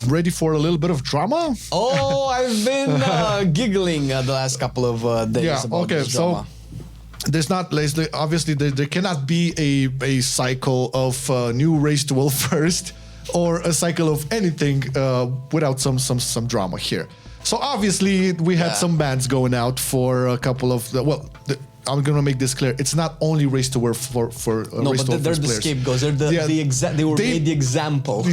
ready for a little bit of drama? Oh, I've been giggling the last couple of days about this drama. So there's not, obviously, there cannot be a cycle of new race to world first or a cycle of anything without some drama here. So obviously, we had some bans going out for a couple of, I'm gonna make this clear. It's not only race to world for race to world they're the players. scapegoats. They're they were made the example.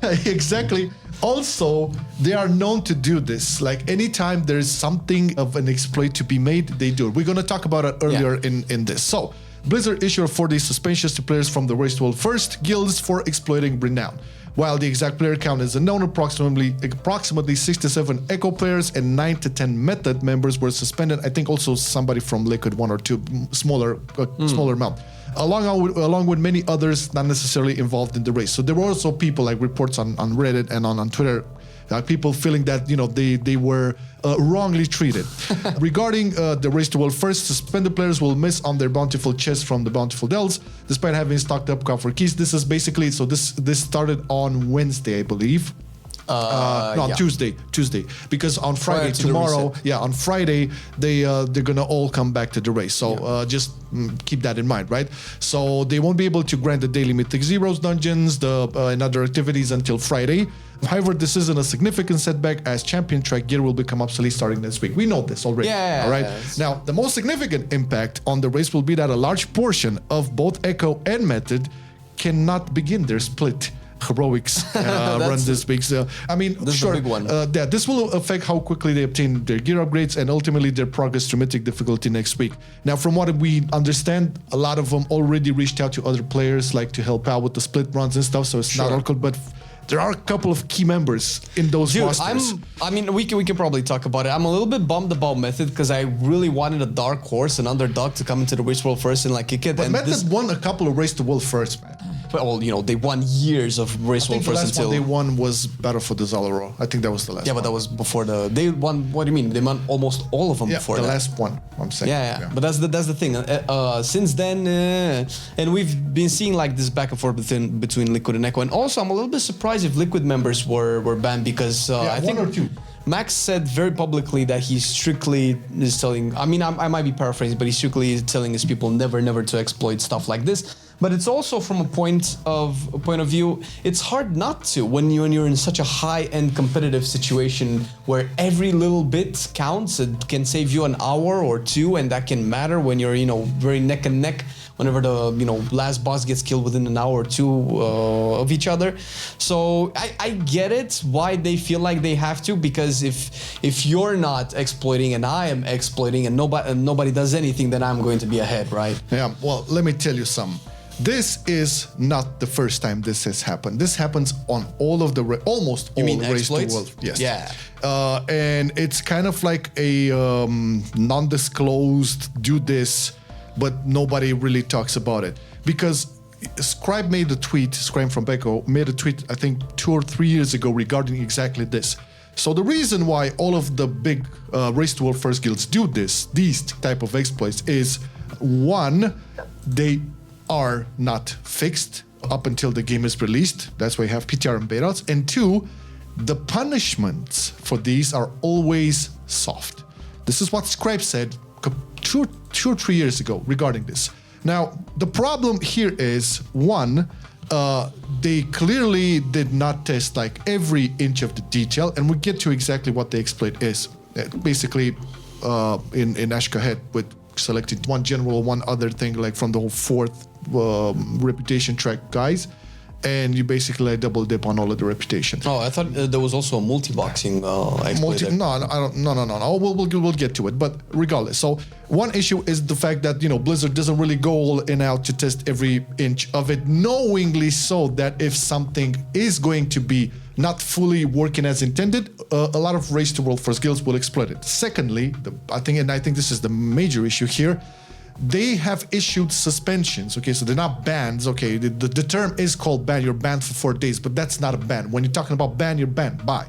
Exactly. Also, they are known to do this. Like anytime there's something of an exploit to be made, they do it. We're gonna talk about it earlier in this. So, Blizzard issued a 4-day suspension to players from the Race to World First guilds for exploiting Renown. While the exact player count is unknown, approximately 67 Echo players and 9 to 10 Method members were suspended. I think also somebody from Liquid, 1 or 2, smaller amount. Along with many others not necessarily involved in the race. So there were also people, like reports on Reddit and on Twitter, people feeling that they were wrongly treated. Regarding the Race to World First, suspended players will miss on their bountiful chests from the bountiful dells, despite having stocked up copper keys. This is basically, so this started on Wednesday, I believe. No, Tuesday, because on Friday, tomorrow, on Friday, they're gonna all come back to the race. So just keep that in mind, right? So they won't be able to grant the daily Mythic Zeros dungeons and other activities until Friday. However, this isn't a significant setback as champion track gear will become obsolete starting next week. We know this already, all right? Now, the most significant impact on the race will be that a large portion of both Echo and Method cannot begin their split heroics run this week. So, I mean, this is a big one. This will affect how quickly they obtain their gear upgrades and ultimately their progress to Mythic difficulty next week. Now, from what we understand, a lot of them already reached out to other players, like to help out with the split runs and stuff. So it's not all good, but there are a couple of key members in those rosters. I mean, we can probably talk about it. I'm a little bit bummed about Method because I really wanted a dark horse, an underdog to come into the Race World First and like kick it. But Method won a couple of Race to World First, man. Well, they won years of Race World First until... the last one they won was Battle for the Zalaro. I think that was the last one. Yeah, but that was before they won, what do you mean? They won almost all of them before that. the last one, I'm saying. Yeah. But that's the thing. Since then, and we've been seeing like this back and forth between Liquid and Echo. And also, I'm a little bit surprised if Liquid members were banned because I think... 1 or 2. Max said very publicly that he strictly is telling, I mean, I might be paraphrasing, but he strictly is telling his people never to exploit stuff like this. But it's also from a point of view, it's hard not to when you're in such a high-end competitive situation where every little bit counts. It can save you an hour or 2, and that can matter when you're very neck and neck. Whenever the last boss gets killed within an hour or 2 of each other. So I get it why they feel like they have to, because if you're not exploiting and I am exploiting and nobody does anything, then I'm going to be ahead, right? Yeah, well, let me tell you something. This is not the first time this has happened. This happens on all of the almost all Race to World. Yes. Yeah. And it's kind of like a non-disclosed do this, but nobody really talks about it. Because Scribe made a tweet, Scribe from Beko made a tweet, I think 2 or 3 years ago regarding exactly this. So the reason why all of the big Race to World First guilds do these type of exploits is, 1, they are not fixed up until the game is released. That's why you have PTR and bailouts. And 2, the punishments for these are always soft. This is what Scribe said 2 or 3 years ago regarding this. Now, the problem here is, 1, they clearly did not test like every inch of the detail, and we get to exactly what the exploit is. Basically, in Ashka Head, with selected 1 general, 1 other thing, like from the whole 4th reputation track guys, and you basically like double dip on all of the reputation. Oh, I thought there was also a multi-boxing exploit. No. We'll get to it, but regardless. So one issue is the fact that Blizzard doesn't really go all in out to test every inch of it, knowingly so that if something is going to be not fully working as intended, a lot of Race to World First guilds will exploit it. Secondly, I think this is the major issue here. They have issued suspensions, okay? So they're not bans, okay? The term is called ban. You're banned for 4 days, but that's not a ban. When you're talking about ban, you're banned. Bye.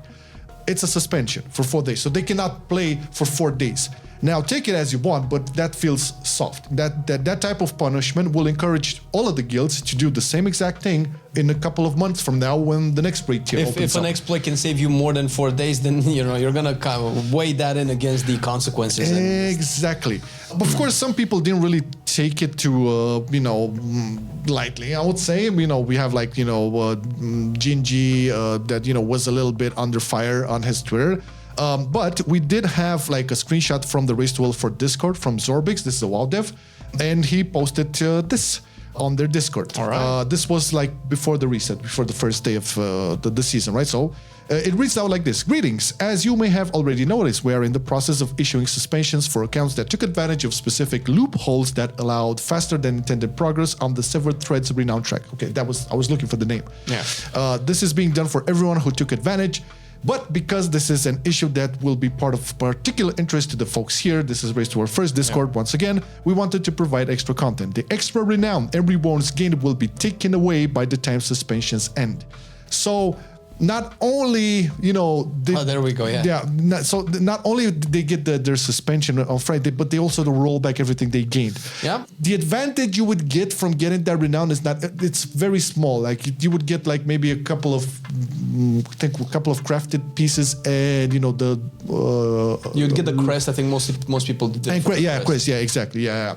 It's a suspension for 4 days. So they cannot play for 4 days. Now, take it as you want, but that feels soft. That type of punishment will encourage all of the guilds to do the same exact thing in a couple of months from now when the next raid tier opens If an exploit can save you more than 4 days, then you're gonna kind of weigh that in against the consequences. Exactly. But of course, some people didn't really take it to lightly. I would say, we have like Gingy that was a little bit under fire on his Twitter. But we did have like a screenshot from the Race to World for Discord from Zorbix. This is a WoW dev, and he posted this on their Discord. All right. This was like before the reset, before the first day of the season, right? So it reads out like this. Greetings. As you may have already noticed, we are in the process of issuing suspensions for accounts that took advantage of specific loopholes that allowed faster than intended progress on the Severed Threads Renown track. Okay, I was looking for the name. Yeah. This is being done for everyone who took advantage. But because this is an issue that will be part of particular interest to the folks here, this is raised to our first Discord once again, we wanted to provide extra content. The extra renown everyone's gained will be taken away by the time suspensions end. So not only, there we go, yeah. So not only did they get their suspension on Friday, but they also roll back everything they gained. Yeah. The advantage you would get from getting that renown it's very small. Like you would get like maybe a couple of crafted pieces and, you'd get the crest. I think most people did. Crest. Yeah, exactly. Yeah.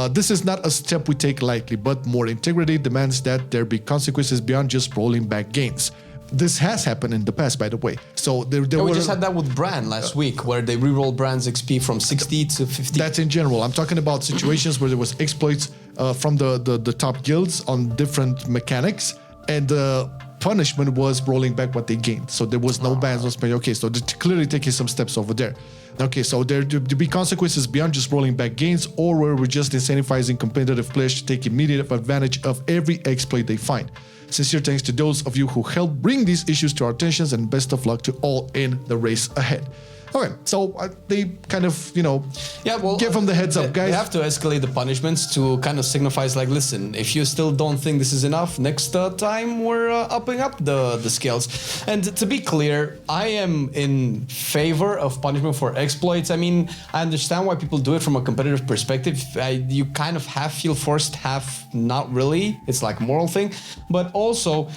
This is not a step we take lightly, but more integrity demands that there be consequences beyond just rolling back gains. This has happened in the past, by the way. So we just had that with Bran last week, where they reroll Bran's XP from 60 to 50. That's in general. I'm talking about situations where there was exploits from the top guilds on different mechanics, and the punishment was rolling back what they gained. So there was no bans, no spell. Okay, so they're clearly taking some steps over there. Okay, so there to be consequences beyond just rolling back gains, or where we're just incentivizing competitive players to take immediate advantage of every exploit they find. Sincere thanks to those of you who helped bring these issues to our attention, and best of luck to all in the race ahead. Okay, so they kind of, give them the heads up, guys. They have to escalate the punishments to kind of signify, like, listen, if you still don't think this is enough, next time we're upping up the scales. And to be clear, I am in favor of punishment for exploits. I mean, I understand why people do it from a competitive perspective. You kind of half feel forced, half not really. It's like a moral thing. But also,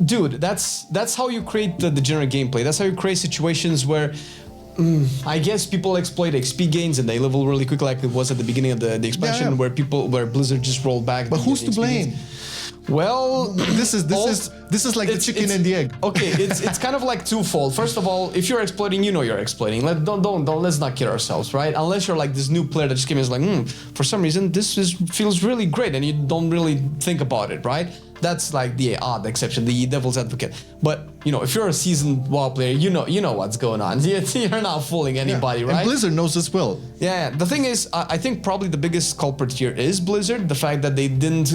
dude, that's how you create the degenerate gameplay. That's how you create situations where I guess people exploit XP gains and they level really quick, like it was at the beginning of the expansion, where Blizzard just rolled back. But who's to blame? Well, this is like the chicken and the egg. Okay, it's kind of like twofold. First of all, if you're exploiting, you're exploiting. Let's not kid ourselves, right? Unless you're like this new player that just came in, is like, for some reason feels really great, and you don't really think about it, right? That's like the odd exception, the devil's advocate. But if you're a seasoned WoW player, you know what's going on. You're not fooling anybody, right? And Blizzard knows as well. Yeah. The thing is, I think probably the biggest culprit here is Blizzard. The fact that they didn't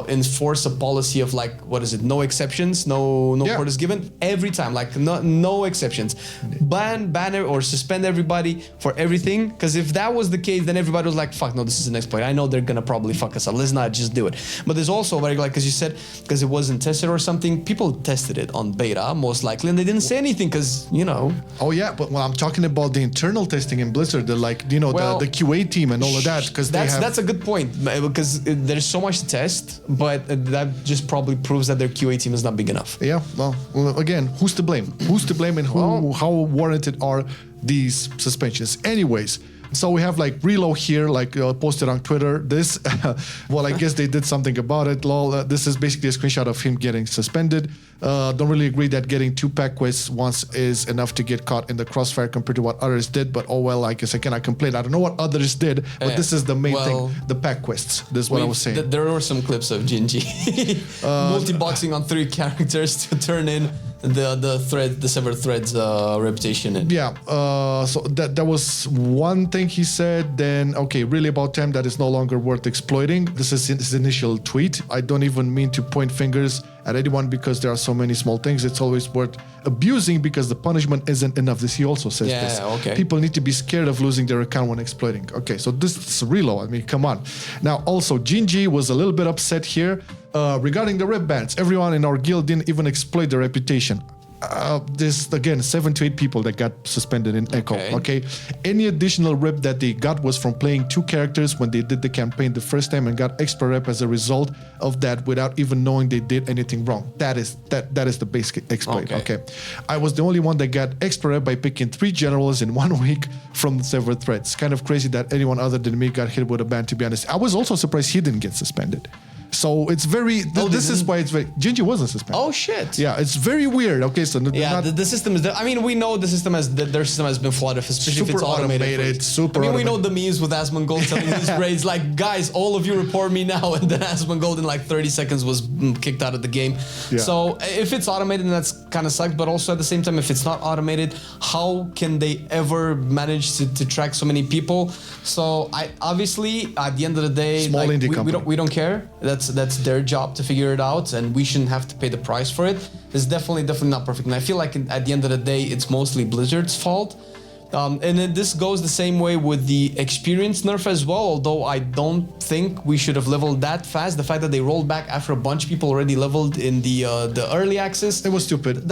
enforce a policy of like, what is it? No exceptions, no quarters given every time. Like no exceptions. Ban or suspend everybody for everything. Because if that was the case, then everybody was like, fuck no, this is an exploit. I know they're gonna probably fuck us up. Let's not just do it. But there's also like, as you said, because it wasn't tested or something, people tested it on beta most likely, and they didn't say anything because Oh yeah, but I'm talking about the internal testing in Blizzard, the QA team and all of that, because that's a good point, because there's so much to test, but that just probably proves that their QA team is not big enough. Yeah, well again, who's to blame? Who's to blame, and how warranted are these suspensions? Anyways. So we have like Relo here, posted on Twitter. This, I guess they did something about it. Lol. This is basically a screenshot of him getting suspended. Don't really agree that getting 2 pack quests once is enough to get caught in the crossfire compared to what others did. But I guess I cannot complain. I don't know what others did, but this is the main thing: the pack quests. This is what I was saying. There were some clips of Gingy multi-boxing on 3 characters to turn in the Severed Threads reputation. So that was one thing he said. Then really about time that is no longer worth exploiting. This is his initial tweet. I don't even mean to point fingers at anyone because there are so many small things. It's always worth abusing because the punishment isn't enough. He also says this. Okay. People need to be scared of losing their account when exploiting. Okay, so this is reload. I mean, come on. Now also Gingy was a little bit upset here regarding the rep bans. Everyone in our guild didn't even exploit their reputation. there's again 7 to 8 people that got suspended in Echo. Okay, any additional rep that they got was from playing 2 characters when they did the campaign the first time and got extra rep as a result of that without even knowing they did anything wrong. That is the basic exploit. Okay, I was the only one that got extra rep by picking 3 generals in 1 week from the several threads. Kind of crazy that anyone other than me got hit with a ban, to be honest. I was also surprised he didn't get suspended. So it's very. This is why it's very. Gingy wasn't suspended. Oh shit! Yeah, it's very weird. Okay, so the system is. I mean, we know the system has their system has been flooded, especially if it's automated. Super. I mean, we know the memes with Asmongold telling his raids like, guys, all of you report me now, and then Asmongold in like 30 seconds was kicked out of the game. Yeah. So if it's automated, then that's kind of sucks. But also at the same time, if it's not automated, how can they ever manage to track so many people? So obviously at the end of the day, small indie company. We don't care. That's their job to figure it out, and we shouldn't have to pay the price for it. It's definitely not perfect, and I feel like at the end of the day, it's mostly Blizzard's fault. And then this goes the same way with the experience nerf as well, although I don't think we should have leveled that fast. The fact that they rolled back after a bunch of people already leveled in the early access. It was stupid.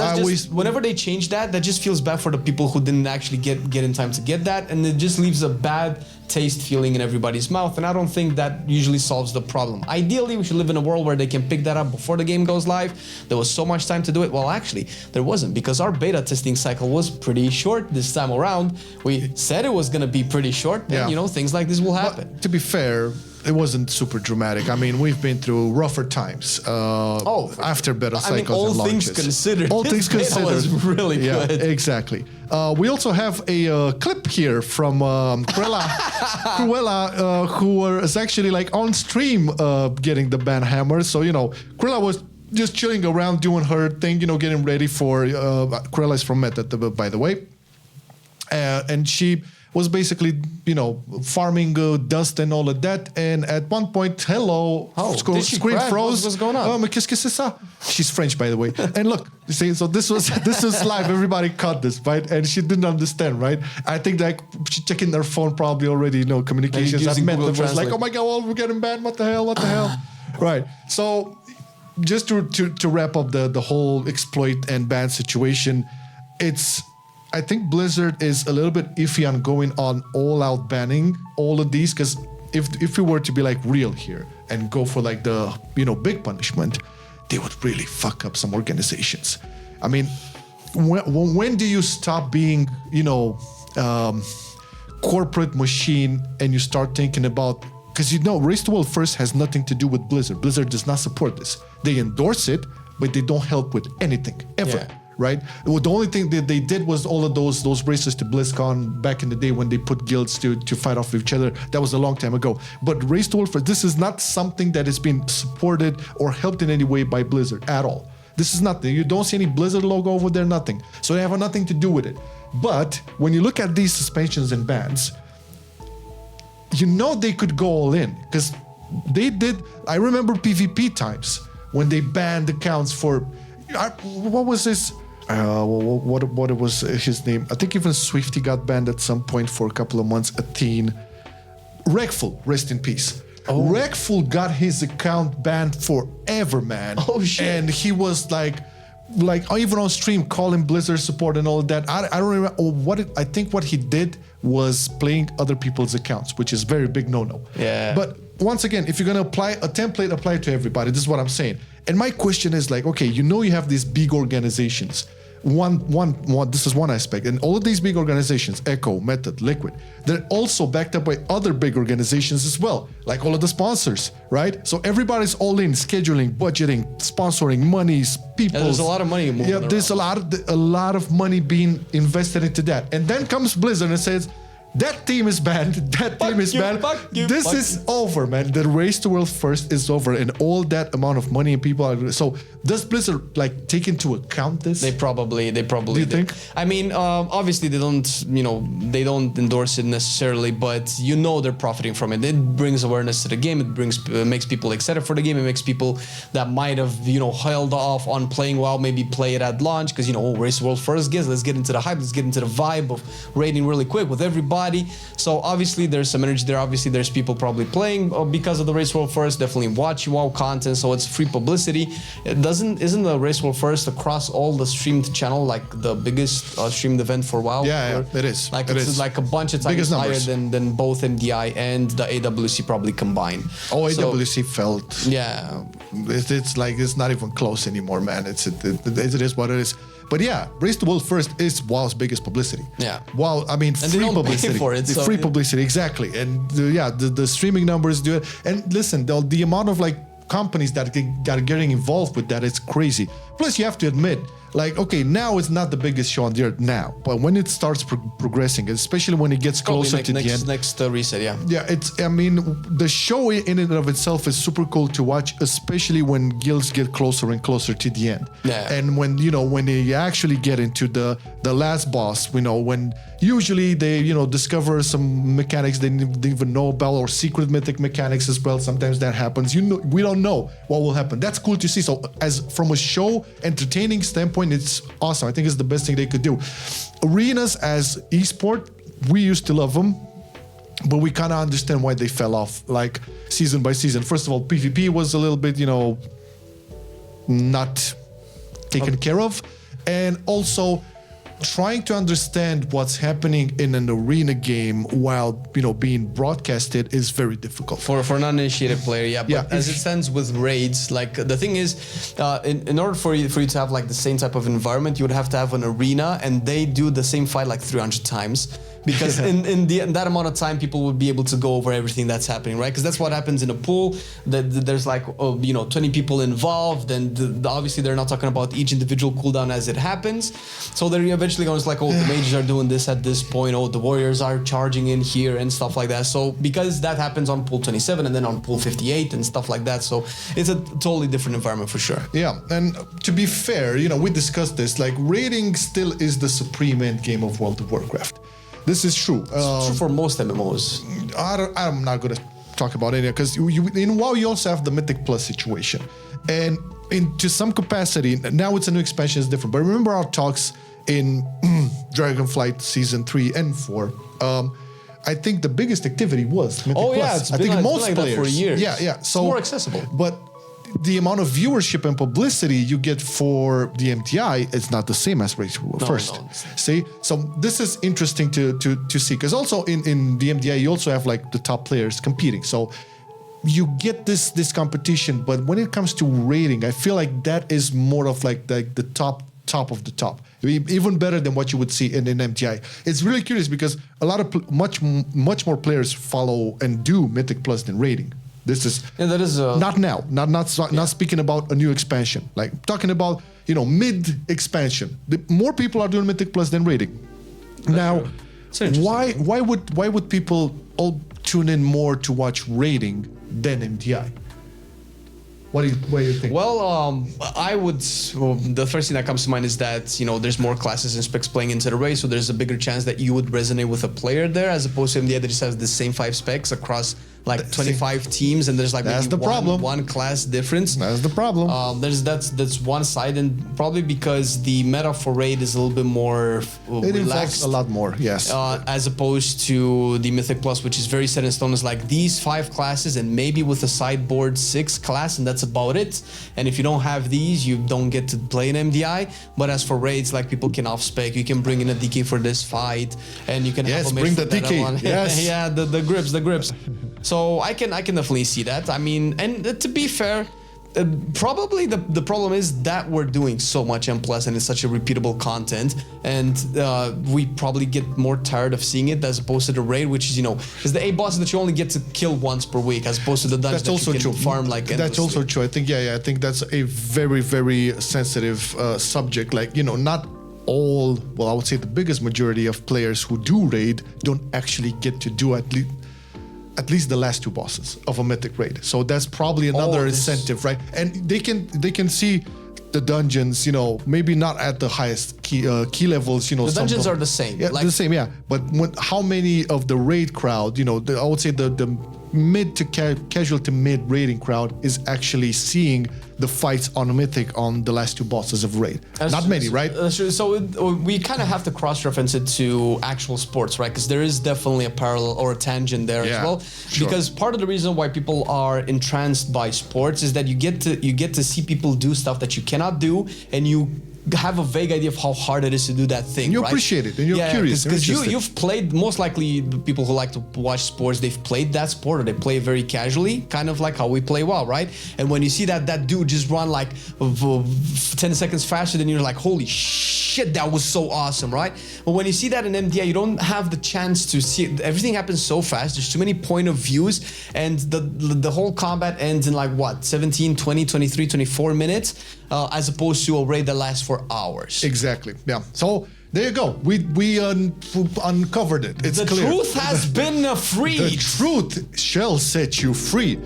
Whenever they change that just feels bad for the people who didn't actually get in time to get that, and it just leaves a bad taste feeling in everybody's mouth, and I don't think that usually solves the problem. Ideally, we should live in a world where they can pick that up before the game goes live. There was so much time to do it. Well, actually, there wasn't, because our beta testing cycle was pretty short this time around. We said it was going to be pretty short, and things like this will happen. But to be fair, it wasn't super dramatic. I mean, we've been through rougher times after beta cycles and launches. All things considered, was really good. Exactly. We also have a clip here from Cruella, who was actually like on stream getting the ban hammer. So, Cruella was just chilling around doing her thing, getting ready for... Cruella is from Meta, by the way. And she was basically, farming dust and all of that. And at one point, screen froze. What's going on? Qu'est-ce que c'est ça? She's French, by the way. And look, you see, so this was live. Everybody caught this, right? And she didn't understand, right? I think that she checking their phone probably already, communications. That meant it was like, oh my God, we're getting banned. What the hell? Right. So just to wrap up the whole exploit and ban situation, I think Blizzard is a little bit iffy on going on all-out banning all of these, because if we were to be like real here and go for like the big punishment, they would really fuck up some organizations. I mean, when do you stop being corporate machine and you start thinking about, because Race to World First has nothing to do with Blizzard. Blizzard does not support this. They endorse it, but they don't help with anything ever. Yeah. Right? The only thing that they did was all of those races to BlizzCon back in the day when they put guilds to fight off each other. That was a long time ago. But Race to World First, this is not something that has been supported or helped in any way by Blizzard at all. This is nothing. You don't see any Blizzard logo over there, nothing. So they have nothing to do with it. But when you look at these suspensions and bans, they could go all in, because they did. I remember PvP times when they banned accounts for what was this? What was his name? I think even Swifty got banned at some point for a couple of months. Athene, Rekful, rest in peace. Rekful got his account banned forever, man. Oh shit! And he was like even on stream calling Blizzard support and all that. I don't remember I think what he did was playing other people's accounts, which is very big no-no. Yeah. But once again, if you're gonna apply a template, apply it to everybody. This is what I'm saying. And my question is like, okay, you have these big organizations. This is one aspect, and all of these big organizations, Echo, Method, Liquid, they're also backed up by other big organizations as well, like all of the sponsors, right? So everybody's all in, scheduling, budgeting, sponsoring, monies, people. Yeah, there's a lot of money moving around. There's a lot of money being invested into that, and then comes Blizzard and says, that team is banned. That team is banned. This is over, man. The Race to World First is over, and all that amount of money and people are. So does Blizzard take into account this? They probably. Do you think? I mean, obviously they don't. They don't endorse it necessarily, but they're profiting from it. It brings awareness to the game. It makes people excited for the game. It makes people that might have held off on playing WoW maybe play it at launch, because Race to World First. Let's get into the hype. Let's get into the vibe of raiding really quick with everybody. body. So obviously there's some energy there. Obviously there's people probably playing because of the Race World First, definitely watching WoW content. So it's free publicity. Isn't the Race World First across all the streamed channel like the biggest streamed event for WoW? Yeah, it is. Like it it's is. like a bunch of times higher than both MDI and the AWC probably combined. Oh, So, AWC felt. yeah. It's like it's not even close anymore, man. It is what it is. But yeah, Race the World First is WoW's biggest publicity. Yeah. WoW, I mean, And free they don't publicity. pay for it. So free publicity, exactly. And the streaming numbers do it. And listen, the amount of like companies that are getting involved with that is crazy. Plus, you have to admit, like, okay, now it's not the biggest show on the earth now, but when it starts progressing, especially when it gets closer to the end. Next reset, yeah. Yeah, I mean, the show in and of itself is super cool to watch, especially when guilds get closer and closer to the end. Yeah. And when they actually get into the last boss, when usually they, discover some mechanics they didn't even know about, or secret mythic mechanics as well. Sometimes that happens. We don't know what will happen. That's cool to see. So as from a show entertaining standpoint, it's awesome. I think it's the best thing they could do. Arenas as esport, we used to love them, but we kind of understand why they fell off, like season by season. First of all, PvP was a little bit, not taken care of, and also trying to understand what's happening in an arena game while being broadcasted is very difficult for an uninitiated player. Yeah, but Yeah, as it stands with raids, like the thing is, in order for you to have like the same type of environment, you would have to have an arena, and they do the same fight like 300 times. Because in that amount of time, people would be able to go over everything that's happening, right? Because that's what happens in a pool. There's like 20 people involved, and obviously they're not talking about each individual cooldown as it happens. So they're eventually going to like, oh, the mages are doing this at this point. Oh, the warriors are charging in here and stuff like that. So because that happens on pool 27 and then on pool 58 and stuff like that, so it's a totally different environment for sure. Yeah, and to be fair, we discussed this. Like, raiding still is the supreme end game of World of Warcraft. This is true. It's true for most MMOs. I'm not going to talk about it because in WoW you also have the Mythic Plus situation, and to some capacity now it's a new expansion, it's different. But remember our talks in Dragonflight season 3 and 4. I think the biggest activity was Mythic Plus. I think most like players that for years. Yeah. So it's more accessible. But the amount of viewership and publicity you get for the MTI is not the same as Race First. No. See, so this is interesting to see, because also in the MDI you also have like the top players competing. So you get this competition, but when it comes to rating, I feel like that is more of like the top of the top, even better than what you would see in MTI. It's really curious because a lot of much more players follow and do Mythic Plus than rating. This is not now. Not speaking about a new expansion. Like talking about mid expansion. More people are doing Mythic Plus than rating. Now, why would people all tune in more to watch rating than MTI? What do you think? Well, I would. Well, the first thing that comes to mind is that there's more classes and specs playing into the race, so there's a bigger chance that you would resonate with a player there, as opposed to MDI that just has the same 5 specs across like 25 teams, and there's like one class difference. That's the problem. That's one side, and probably because the meta for raid is a little bit more it relaxed, involves a lot more, yes. As opposed to the Mythic Plus, which is very set in stone. It's like these 5 classes, and maybe with a sideboard 6 class, and that's about it. And if you don't have these, you don't get to play in MDI. But as for raids, like people can off spec. You can bring in a DK for this fight, and you can have a bring the DK. Yes, yeah, the grips. So I can definitely see that. I mean, and to be fair, probably the problem is that we're doing so much M+ and it's such a repeatable content, and we probably get more tired of seeing it as opposed to the raid, which is because the A boss that you only get to kill once per week, as opposed to the dungeon that's also you can true. farm like endlessly. That's also true. I think I think that's a very, very sensitive subject. Like not all. Well, I would say the biggest majority of players who do raid don't actually get to do at least the last 2 bosses of a mythic raid. So that's probably another incentive, right? And they can see the dungeons, maybe not at the highest key levels, you know. The dungeons are the same. Yeah, the same, yeah. But how many of the raid crowd, you know, I would say the mid to casual to mid raiding crowd is actually seeing the fights on Mythic on the last two bosses of raid. That's Not true. many, right? That's true. So we kind of have to cross-reference it to actual sports, right? Because there is definitely a parallel or a tangent there as well. Sure. Because part of the reason why people are entranced by sports is that you get to see people do stuff that you cannot do, and you have a vague idea of how hard it is to do that thing. And you right? appreciate it, and you're curious. Because you've played, most likely the people who like to watch sports, they've played that sport or they play very casually, kind of like how we play WoW, right? And when you see that dude just run like 10 seconds faster than you're like, holy shit, that was so awesome, right? But when you see that in MDI, you don't have the chance to see it. Everything happens so fast. There's too many point of views, and the whole combat ends in like what, 17, 20, 23, 24 minutes, as opposed to a raid that lasts for hours. Exactly. Yeah. So there you go. We uncovered it. It's clear. The truth has been freed. The truth shall set you free.